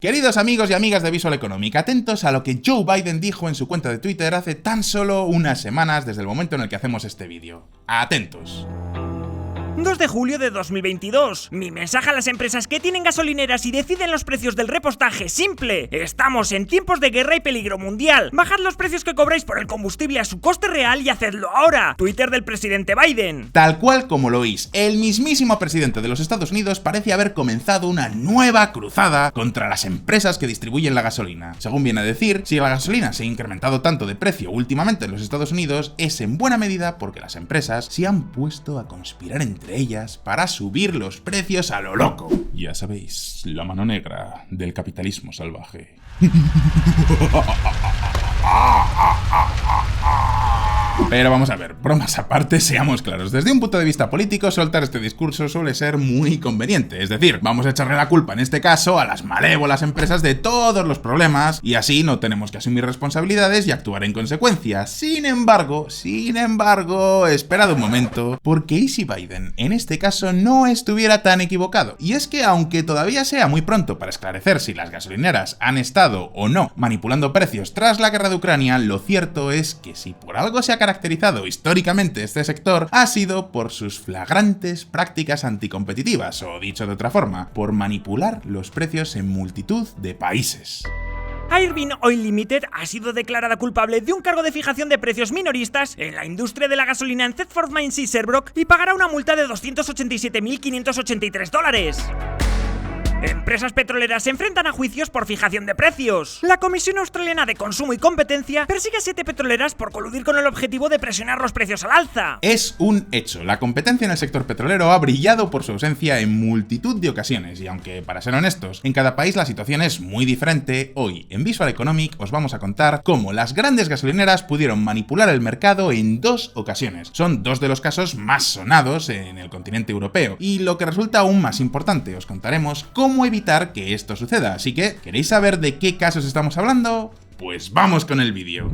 Queridos amigos y amigas de Visual Economic, atentos a lo que Joe Biden dijo en su cuenta de Twitter hace tan solo unas semanas desde el momento en el que hacemos este vídeo. Atentos. 2 de julio de 2022. Mi mensaje a las empresas que tienen gasolineras y deciden los precios del repostaje simple. Estamos en tiempos de guerra y peligro mundial. Bajad los precios que cobráis por el combustible a su coste real y hacedlo ahora. Twitter del presidente Biden. Tal cual como lo oís, el mismísimo presidente de los Estados Unidos parece haber comenzado una nueva cruzada contra las empresas que distribuyen la gasolina. Según viene a decir, si la gasolina se ha incrementado tanto de precio últimamente en los Estados Unidos, es en buena medida porque las empresas se han puesto a conspirar entre ellas para subir los precios a lo loco. Ya sabéis, la mano negra del capitalismo salvaje. Pero vamos a ver, bromas aparte, seamos claros. Desde un punto de vista político, soltar este discurso suele ser muy conveniente. Es decir, vamos a echarle la culpa en este caso a las malévolas empresas de todos los problemas y así no tenemos que asumir responsabilidades y actuar en consecuencia. Sin embargo, esperad un momento, porque ¿y si Biden en este caso no estuviera tan equivocado? Y es que aunque todavía sea muy pronto para esclarecer si las gasolineras han estado o no manipulando precios tras la guerra de Ucrania, lo cierto es que si por algo se ha caracterizado históricamente este sector, ha sido por sus flagrantes prácticas anticompetitivas, o dicho de otra forma, por manipular los precios en multitud de países. Irving Oil Limited ha sido declarada culpable de un cargo de fijación de precios minoristas en la industria de la gasolina en Thetford Mines y Sherbrooke y pagará una multa de $287.583. Empresas petroleras se enfrentan a juicios por fijación de precios. La Comisión Australiana de Consumo y Competencia persigue a 7 petroleras por coludir con el objetivo de presionar los precios al alza. Es un hecho, la competencia en el sector petrolero ha brillado por su ausencia en multitud de ocasiones y aunque, para ser honestos, en cada país la situación es muy diferente, hoy en Visual Economic os vamos a contar cómo las grandes gasolineras pudieron manipular el mercado en 2 ocasiones. Son 2 de los casos más sonados en el continente europeo y lo que resulta aún más importante, os contaremos cómo evitar que esto suceda. Así que, ¿queréis saber de qué casos estamos hablando? Pues vamos con el vídeo.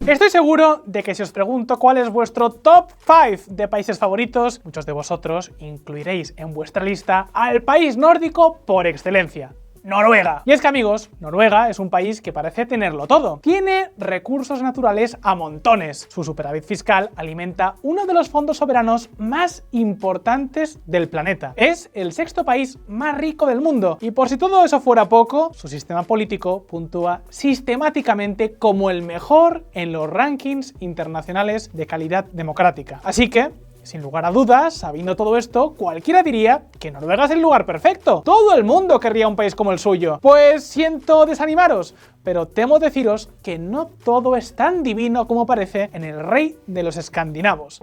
Estoy seguro de que si os pregunto cuál es vuestro top 5 de países favoritos, muchos de vosotros incluiréis en vuestra lista al país nórdico por excelencia: Noruega. Y es que, amigos, Noruega es un país que parece tenerlo todo. Tiene recursos naturales a montones. Su superávit fiscal alimenta uno de los fondos soberanos más importantes del planeta. Es el 6º país más rico del mundo. Y por si todo eso fuera poco, su sistema político puntúa sistemáticamente como el mejor en los rankings internacionales de calidad democrática. Así que, sin lugar a dudas, sabiendo todo esto, cualquiera diría que Noruega es el lugar perfecto. Todo el mundo querría un país como el suyo. Pues siento desanimaros, pero temo deciros que no todo es tan divino como parece en el rey de los escandinavos.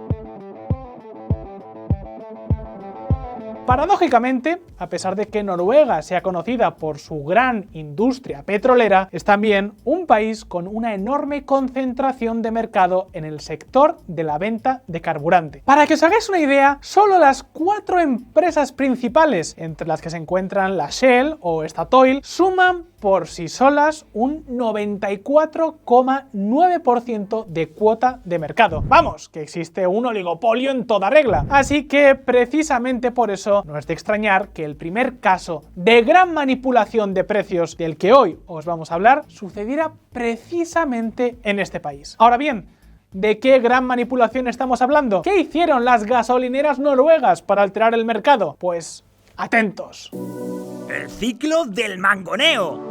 Paradójicamente, a pesar de que Noruega sea conocida por su gran industria petrolera, es también un país con una enorme concentración de mercado en el sector de la venta de carburante. Para que os hagáis una idea, solo las 4 empresas principales, entre las que se encuentran la Shell o Statoil, suman por sí solas un 94,9% de cuota de mercado. Vamos, que existe un oligopolio en toda regla. Así que precisamente por eso no es de extrañar que el primer caso de gran manipulación de precios del que hoy os vamos a hablar sucediera precisamente en este país. Ahora bien, ¿de qué gran manipulación estamos hablando? ¿Qué hicieron las gasolineras noruegas para alterar el mercado? Pues atentos. El ciclo del mangoneo.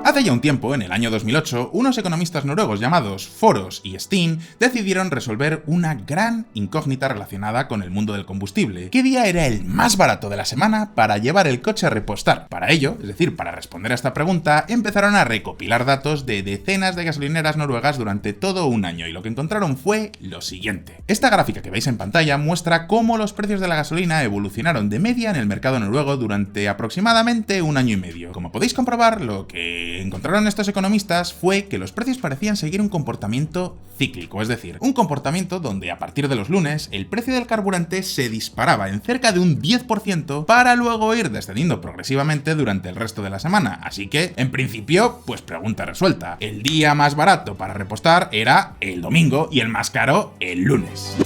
Hace ya un tiempo, en el año 2008, unos economistas noruegos llamados Foros y Steen decidieron resolver una gran incógnita relacionada con el mundo del combustible. ¿Qué día era el más barato de la semana para llevar el coche a repostar? Para ello, es decir, para responder a esta pregunta, empezaron a recopilar datos de decenas de gasolineras noruegas durante todo un año y lo que encontraron fue lo siguiente. Esta gráfica que veis en pantalla muestra cómo los precios de la gasolina evolucionaron de media en el mercado noruego durante aproximadamente un año y medio. Como podéis comprobar, lo que encontraron estos economistas fue que los precios parecían seguir un comportamiento cíclico, es decir, un comportamiento donde a partir de los lunes el precio del carburante se disparaba en cerca de un 10% para luego ir descendiendo progresivamente durante el resto de la semana. Así que, en principio, pues pregunta resuelta. El día más barato para repostar era el domingo y el más caro el lunes.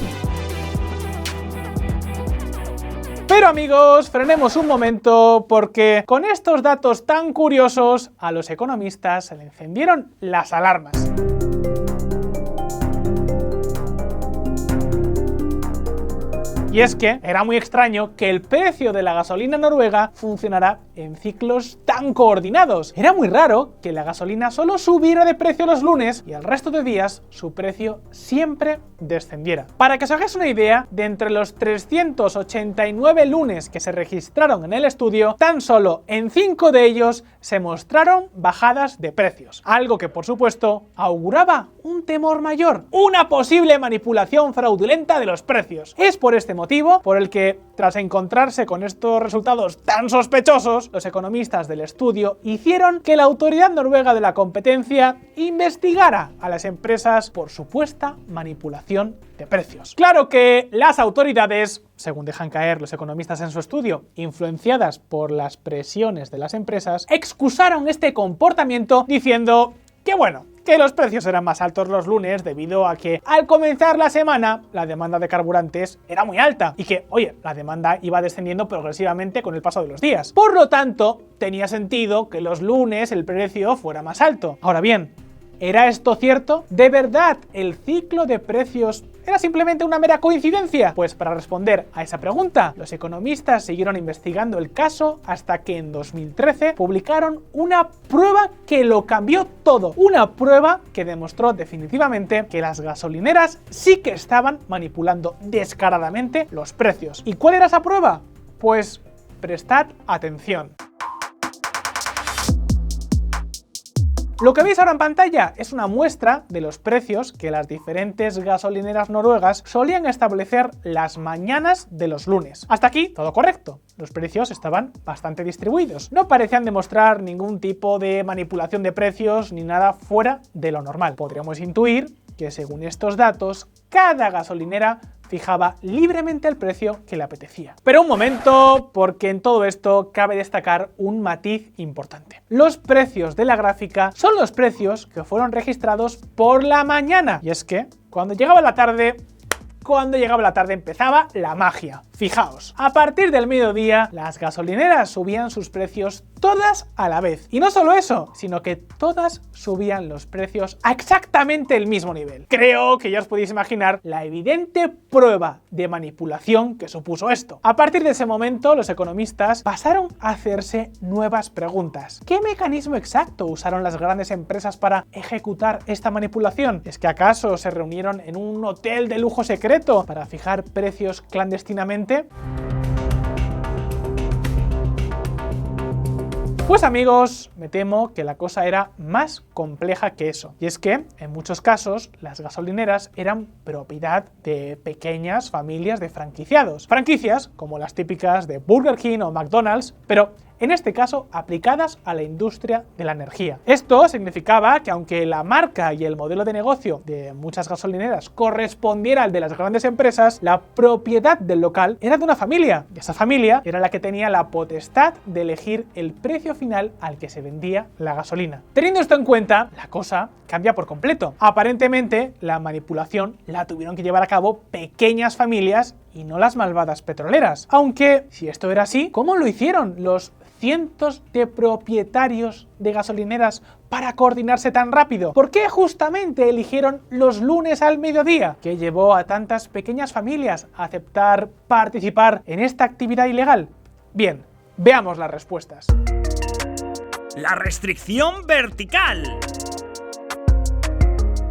Pero amigos, frenemos un momento porque con estos datos tan curiosos a los economistas se le encendieron las alarmas. Y es que era muy extraño que el precio de la gasolina noruega funcionara en ciclos tan coordinados. Era muy raro que la gasolina solo subiera de precio los lunes y el resto de días su precio siempre descendiera. Para que os hagáis una idea, de entre los 389 lunes que se registraron en el estudio, tan solo en 5 de ellos se mostraron bajadas de precios. Algo que por supuesto auguraba un temor mayor, una posible manipulación fraudulenta de los precios. Es por este motivo por el que, tras encontrarse con estos resultados tan sospechosos, los economistas del estudio hicieron que la Autoridad Noruega de la Competencia investigara a las empresas por supuesta manipulación de precios. Claro que las autoridades, según dejan caer los economistas en su estudio, influenciadas por las presiones de las empresas, excusaron este comportamiento diciendo que bueno, que los precios eran más altos los lunes debido a que al comenzar la semana la demanda de carburantes era muy alta y que, oye, la demanda iba descendiendo progresivamente con el paso de los días. Por lo tanto, tenía sentido que los lunes el precio fuera más alto. Ahora bien, ¿era esto cierto? ¿De verdad el ciclo de precios era simplemente una mera coincidencia? Pues para responder a esa pregunta, los economistas siguieron investigando el caso hasta que en 2013 publicaron una prueba que lo cambió todo. Una prueba que demostró definitivamente que las gasolineras sí que estaban manipulando descaradamente los precios. ¿Y cuál era esa prueba? Pues prestad atención. Lo que veis ahora en pantalla es una muestra de los precios que las diferentes gasolineras noruegas solían establecer las mañanas de los lunes. Hasta aquí todo correcto. Los precios estaban bastante distribuidos. No parecían demostrar ningún tipo de manipulación de precios ni nada fuera de lo normal. Podríamos intuir que según estos datos, cada gasolinera fijaba libremente el precio que le apetecía. Pero un momento, porque en todo esto cabe destacar un matiz importante. Los precios de la gráfica son los precios que fueron registrados por la mañana. Y es que cuando llegaba la tarde empezaba la magia. Fijaos, a partir del mediodía las gasolineras subían sus precios todas a la vez. Y no solo eso, sino que todas subían los precios a exactamente el mismo nivel. Creo que ya os podéis imaginar la evidente prueba de manipulación que supuso esto. A partir de ese momento, los economistas pasaron a hacerse nuevas preguntas. ¿Qué mecanismo exacto usaron las grandes empresas para ejecutar esta manipulación? ¿Es que acaso se reunieron en un hotel de lujo secreto para fijar precios clandestinamente? Pues amigos, me temo que la cosa era más compleja que eso. Y es que, en muchos casos, las gasolineras eran propiedad de pequeñas familias de franquiciados. Franquicias como las típicas de Burger King o McDonald's, pero en este caso aplicadas a la industria de la energía. Esto significaba que aunque la marca y el modelo de negocio de muchas gasolineras correspondiera al de las grandes empresas, la propiedad del local era de una familia, y esa familia era la que tenía la potestad de elegir el precio final al que se vendía la gasolina. Teniendo esto en cuenta, la cosa cambia por completo. Aparentemente, la manipulación la tuvieron que llevar a cabo pequeñas familias y no las malvadas petroleras. Aunque, si esto era así, ¿cómo lo hicieron los cientos de propietarios de gasolineras para coordinarse tan rápido? ¿Por qué justamente eligieron los lunes al mediodía? ¿Qué llevó a tantas pequeñas familias a aceptar participar en esta actividad ilegal? Bien, veamos las respuestas. La restricción vertical.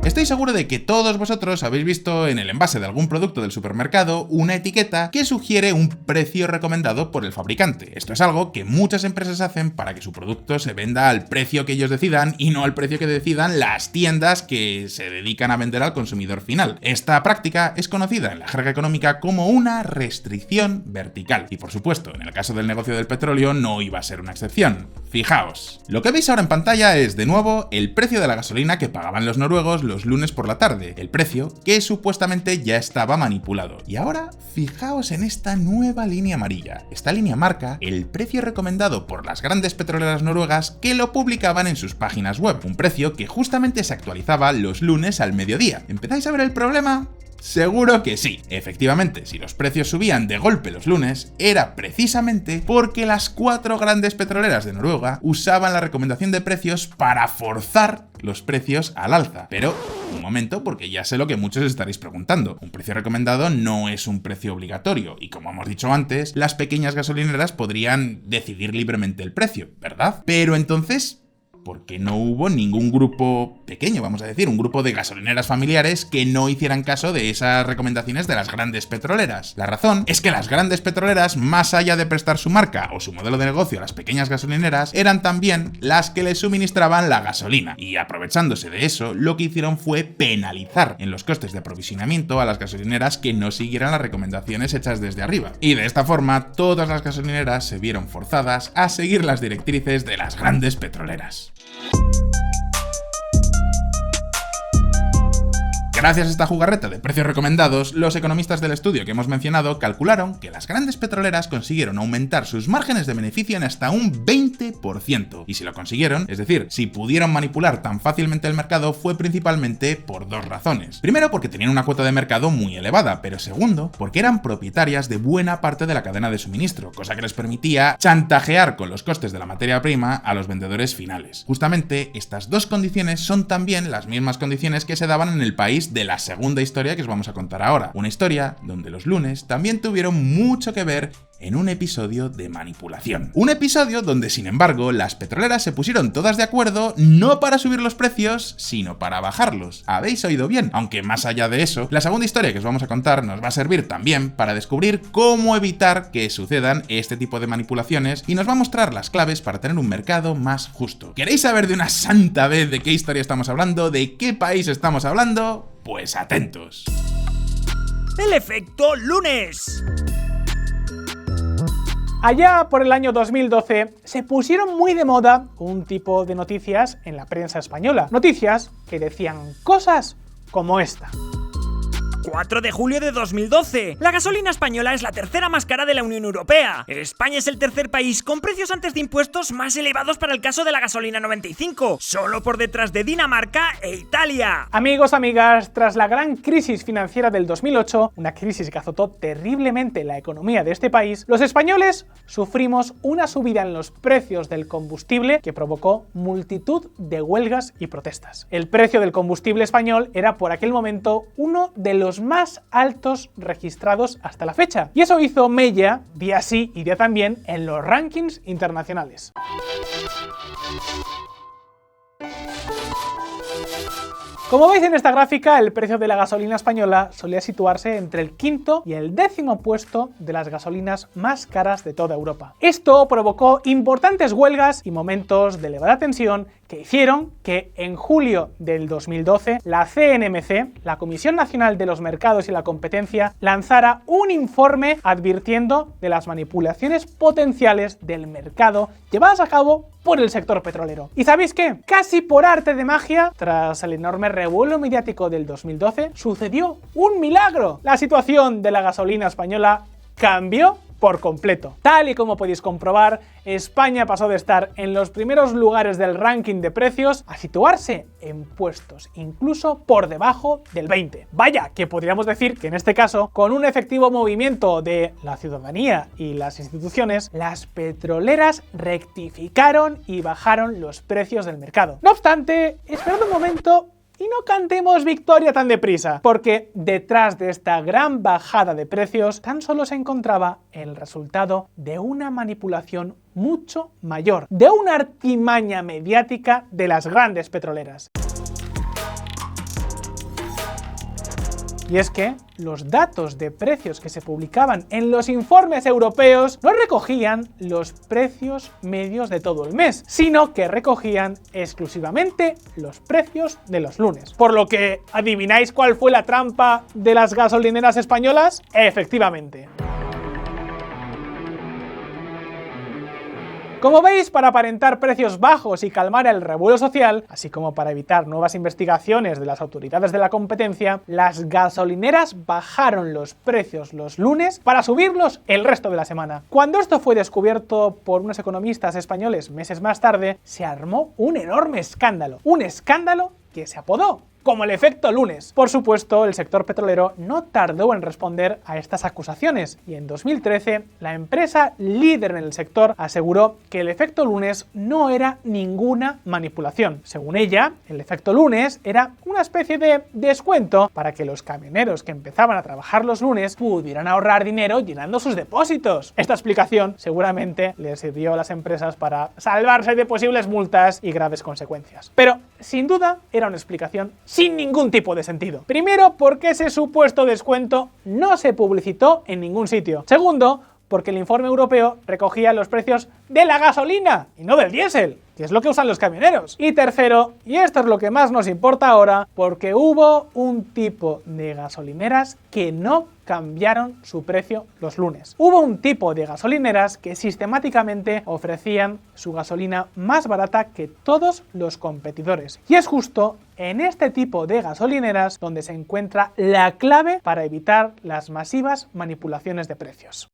Estoy seguro de que todos vosotros habéis visto en el envase de algún producto del supermercado una etiqueta que sugiere un precio recomendado por el fabricante. Esto es algo que muchas empresas hacen para que su producto se venda al precio que ellos decidan y no al precio que decidan las tiendas que se dedican a vender al consumidor final. Esta práctica es conocida en la jerga económica como una restricción vertical. Y por supuesto, en el caso del negocio del petróleo no iba a ser una excepción. Fijaos, lo que veis ahora en pantalla es de nuevo el precio de la gasolina que pagaban los noruegos los lunes por la tarde, el precio que supuestamente ya estaba manipulado. Y ahora fijaos en esta nueva línea amarilla. Esta línea marca el precio recomendado por las grandes petroleras noruegas que lo publicaban en sus páginas web, un precio que justamente se actualizaba los lunes al mediodía. ¿Empezáis a ver el problema? Seguro que sí. Efectivamente, si los precios subían de golpe los lunes, era precisamente porque las 4 grandes petroleras de Noruega usaban la recomendación de precios para forzar los precios al alza. Pero, un momento, porque ya sé lo que muchos estaréis preguntando. Un precio recomendado no es un precio obligatorio, y como hemos dicho antes, las pequeñas gasolineras podrían decidir libremente el precio, ¿verdad? Pero entonces, ¿por qué no hubo ningún grupo pequeño, vamos a decir, un grupo de gasolineras familiares que no hicieran caso de esas recomendaciones de las grandes petroleras? La razón es que las grandes petroleras, más allá de prestar su marca o su modelo de negocio a las pequeñas gasolineras, eran también las que les suministraban la gasolina. Y aprovechándose de eso, lo que hicieron fue penalizar en los costes de aprovisionamiento a las gasolineras que no siguieran las recomendaciones hechas desde arriba. Y de esta forma, todas las gasolineras se vieron forzadas a seguir las directrices de las grandes petroleras. Gracias a esta jugarreta de precios recomendados, los economistas del estudio que hemos mencionado calcularon que las grandes petroleras consiguieron aumentar sus márgenes de beneficio en hasta un 20%. Y si lo consiguieron, es decir, si pudieron manipular tan fácilmente el mercado, fue principalmente por 2 razones. Primero, porque tenían una cuota de mercado muy elevada, pero segundo, porque eran propietarias de buena parte de la cadena de suministro, cosa que les permitía chantajear con los costes de la materia prima a los vendedores finales. Justamente, estas 2 condiciones son también las mismas condiciones que se daban en el país de la segunda historia que os vamos a contar ahora. Una historia donde los lunes también tuvieron mucho que ver en un episodio de manipulación. Un episodio donde, sin embargo, las petroleras se pusieron todas de acuerdo no para subir los precios, sino para bajarlos. Habéis oído bien. Aunque más allá de eso, la segunda historia que os vamos a contar nos va a servir también para descubrir cómo evitar que sucedan este tipo de manipulaciones y nos va a mostrar las claves para tener un mercado más justo. ¿Queréis saber de una santa vez de qué historia estamos hablando? ¿De qué país estamos hablando? Pues atentos. El efecto lunes. Allá por el año 2012 se pusieron muy de moda un tipo de noticias en la prensa española. Noticias que decían cosas como esta. 4 de julio de 2012. La gasolina española es la tercera más cara de la Unión Europea. España es el tercer país con precios antes de impuestos más elevados para el caso de la gasolina 95, solo por detrás de Dinamarca e Italia. Amigos, amigas, tras la gran crisis financiera del 2008, una crisis que azotó terriblemente la economía de este país, los españoles sufrimos una subida en los precios del combustible que provocó multitud de huelgas y protestas. El precio del combustible español era por aquel momento uno de los más altos registrados hasta la fecha. Y eso hizo mella, día sí y día también, en los rankings internacionales. Como veis en esta gráfica, el precio de la gasolina española solía situarse entre el 5º y el 10º puesto de las gasolinas más caras de toda Europa. Esto provocó importantes huelgas y momentos de elevada tensión que hicieron que en julio del 2012 la CNMC, la Comisión Nacional de los Mercados y la Competencia, lanzara un informe advirtiendo de las manipulaciones potenciales del mercado llevadas a cabo por el sector petrolero. ¿Y sabéis qué? Casi por arte de magia, tras el enorme revuelo mediático del 2012, sucedió un milagro. La situación de la gasolina española cambió por completo. Tal y como podéis comprobar, España pasó de estar en los primeros lugares del ranking de precios a situarse en puestos incluso por debajo del 20. Vaya, que podríamos decir que en este caso, con un efectivo movimiento de la ciudadanía y las instituciones, las petroleras rectificaron y bajaron los precios del mercado. No obstante, esperad un momento y no cantemos victoria tan deprisa, porque detrás de esta gran bajada de precios tan solo se encontraba el resultado de una manipulación mucho mayor, de una artimaña mediática de las grandes petroleras. Y es que los datos de precios que se publicaban en los informes europeos no recogían los precios medios de todo el mes, sino que recogían exclusivamente los precios de los lunes. Por lo que, ¿adivináis cuál fue la trampa de las gasolineras españolas? Efectivamente. Como veis, para aparentar precios bajos y calmar el revuelo social, así como para evitar nuevas investigaciones de las autoridades de la competencia, las gasolineras bajaron los precios los lunes para subirlos el resto de la semana. Cuando esto fue descubierto por unos economistas españoles meses más tarde, se armó un enorme escándalo. Un escándalo que se apodó como el efecto lunes. Por supuesto, el sector petrolero no tardó en responder a estas acusaciones y en 2013 la empresa líder en el sector aseguró que el efecto lunes no era ninguna manipulación. Según ella, el efecto lunes era una especie de descuento para que los camioneros que empezaban a trabajar los lunes pudieran ahorrar dinero llenando sus depósitos. Esta explicación seguramente les sirvió a las empresas para salvarse de posibles multas y graves consecuencias. Pero, sin duda, era una explicación sin ningún tipo de sentido. Primero, porque ese supuesto descuento no se publicitó en ningún sitio. Segundo, porque el informe europeo recogía los precios de la gasolina y no del diésel, que es lo que usan los camioneros. Y tercero, y esto es lo que más nos importa ahora, porque hubo un tipo de gasolineras que no cambiaron su precio los lunes. Hubo un tipo de gasolineras que sistemáticamente ofrecían su gasolina más barata que todos los competidores. Y es justo en este tipo de gasolineras donde se encuentra la clave para evitar las masivas manipulaciones de precios.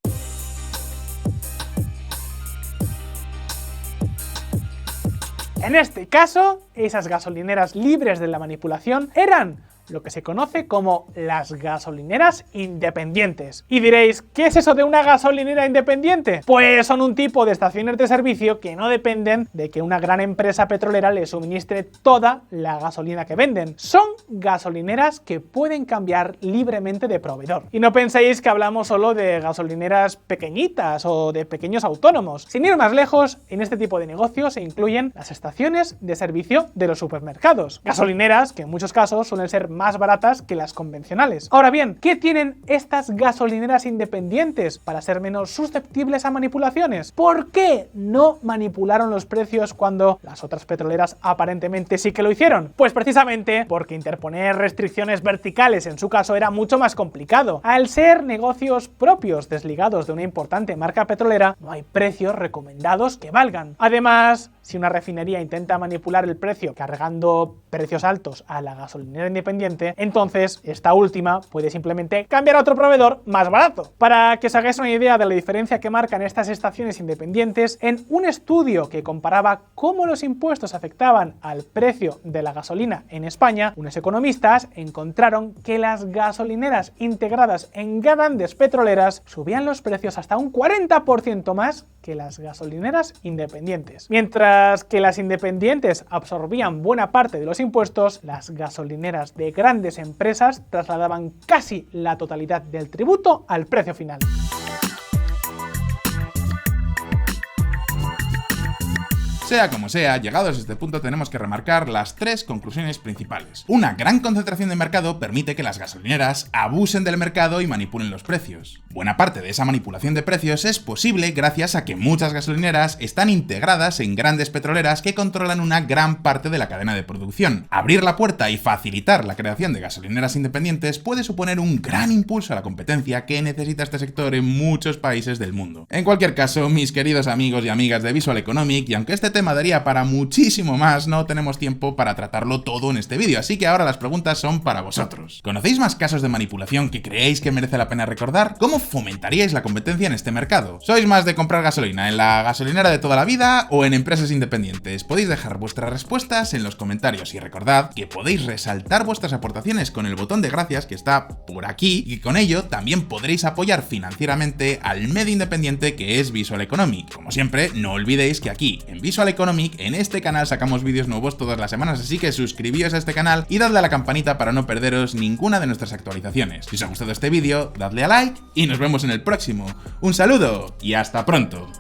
En este caso, esas gasolineras libres de la manipulación eran lo que se conoce como las gasolineras independientes. Y diréis, ¿qué es eso de una gasolinera independiente? Pues son un tipo de estaciones de servicio que no dependen de que una gran empresa petrolera les suministre toda la gasolina que venden. Son gasolineras que pueden cambiar libremente de proveedor. Y no penséis que hablamos solo de gasolineras pequeñitas o de pequeños autónomos. Sin ir más lejos, en este tipo de negocios se incluyen las estaciones de servicio de los supermercados. Gasolineras que en muchos casos suelen ser más baratas que las convencionales. Ahora bien, ¿qué tienen estas gasolineras independientes para ser menos susceptibles a manipulaciones? ¿Por qué no manipularon los precios cuando las otras petroleras aparentemente sí que lo hicieron? Pues precisamente porque interponer restricciones verticales en su caso era mucho más complicado. Al ser negocios propios desligados de una importante marca petrolera, no hay precios recomendados que valgan. Además, si una refinería intenta manipular el precio cargando precios altos a la gasolinera independiente, entonces esta última puede simplemente cambiar a otro proveedor más barato. Para que os hagáis una idea de la diferencia que marcan estas estaciones independientes, en un estudio que comparaba cómo los impuestos afectaban al precio de la gasolina en España, unos economistas encontraron que las gasolineras integradas en grandes petroleras subían los precios hasta un 40% más que las gasolineras independientes. Mientras que las independientes absorbían buena parte de los impuestos, las gasolineras de grandes empresas trasladaban casi la totalidad del tributo al precio final. Sea como sea, llegados a este punto tenemos que remarcar las tres conclusiones principales. Una gran concentración de mercado permite que las gasolineras abusen del mercado y manipulen los precios. Buena parte de esa manipulación de precios es posible gracias a que muchas gasolineras están integradas en grandes petroleras que controlan una gran parte de la cadena de producción. Abrir la puerta y facilitar la creación de gasolineras independientes puede suponer un gran impulso a la competencia que necesita este sector en muchos países del mundo. En cualquier caso, mis queridos amigos y amigas de Visual Economic, y aunque este tema daría para muchísimo más, no tenemos tiempo para tratarlo todo en este vídeo, así que ahora las preguntas son para vosotros. ¿Conocéis más casos de manipulación que creéis que merece la pena recordar? ¿Cómo fomentaríais la competencia en este mercado? ¿Sois más de comprar gasolina en la gasolinera de toda la vida o en empresas independientes? Podéis dejar vuestras respuestas en los comentarios y recordad que podéis resaltar vuestras aportaciones con el botón de gracias que está por aquí y con ello también podréis apoyar financieramente al medio independiente que es Visual Economic. Como siempre, no olvidéis que aquí en Visual Economic, en este canal sacamos vídeos nuevos todas las semanas, así que suscribíos a este canal y dadle a la campanita para no perderos ninguna de nuestras actualizaciones. Si os ha gustado este vídeo, dadle a like y nos vemos en el próximo. Un saludo y hasta pronto.